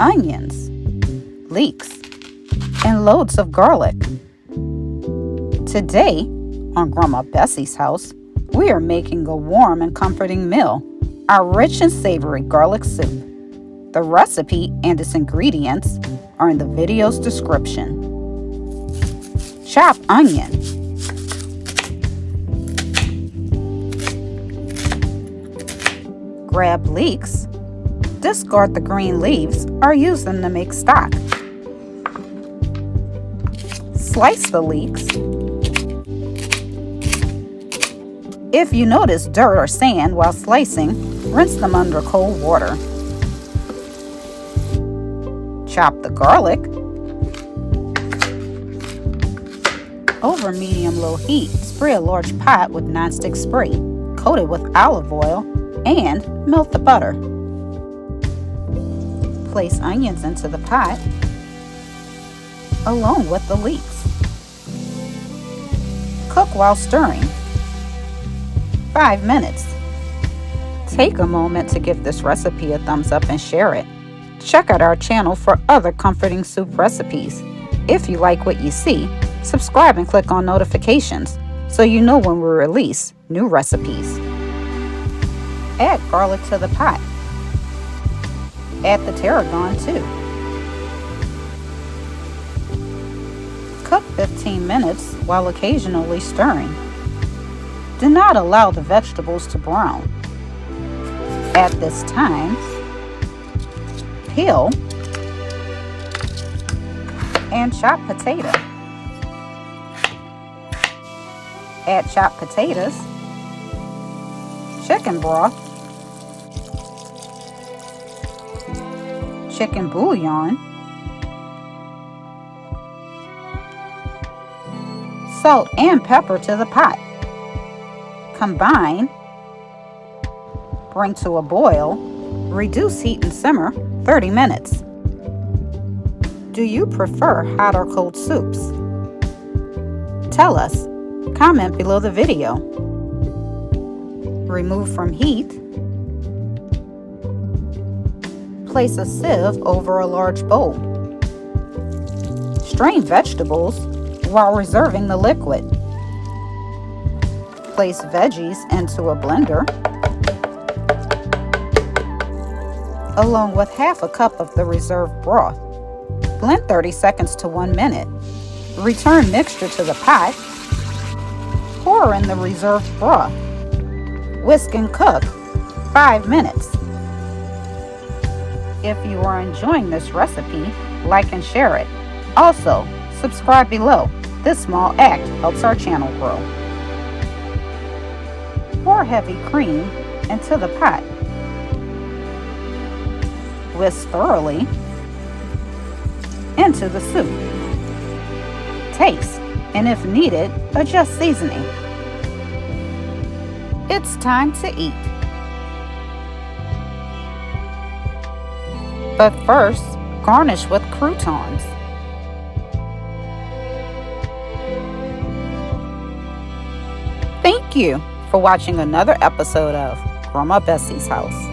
onions, leeks, and loads of garlic. Today, on Grandma Bessie's house, we are making a warm and comforting meal, our rich and savory garlic soup. The recipe and its ingredients are in the video's description. Chop onion. Grab leeks. Discard the green leaves or use them to make stock. Slice the leeks. If you notice dirt or sand while slicing, rinse them under cold water. Chop the garlic. Over medium-low heat, spray a large pot with nonstick spray. Coat it with olive oil and melt the butter. Place onions into the pot along with the leeks. Cook while stirring. 5 minutes. Take a moment to give this recipe a thumbs up and share it. Check out our channel for other comforting soup recipes. If you like what you see, subscribe and click on notifications so you know when we release new recipes. Add garlic to the pot. Add the tarragon too. Cook 15 minutes while occasionally stirring. Do not allow the vegetables to brown. At this time, peel and chop potato. Add chopped potatoes, chicken broth, chicken bouillon, salt and pepper to the pot. Combine, bring to a boil, reduce heat and simmer 30 minutes. Do you prefer hot or cold soups? Tell us. Comment below the video. Remove from heat. Place a sieve over a large bowl. Strain vegetables while reserving the liquid. Place veggies into a blender along with half a cup of the reserved broth. Blend 30 seconds to 1 minute. Return mixture to the pot. Pour in the reserved broth. Whisk and cook 5 minutes. If you are enjoying this recipe, like and share it. Also, subscribe below. This small act helps our channel grow. Pour heavy cream into the pot. Whisk thoroughly into the soup. Taste, and if needed, adjust seasoning. It's time to eat. But first, garnish with croutons. Thank you for watching another episode of Grandma Bessie's House.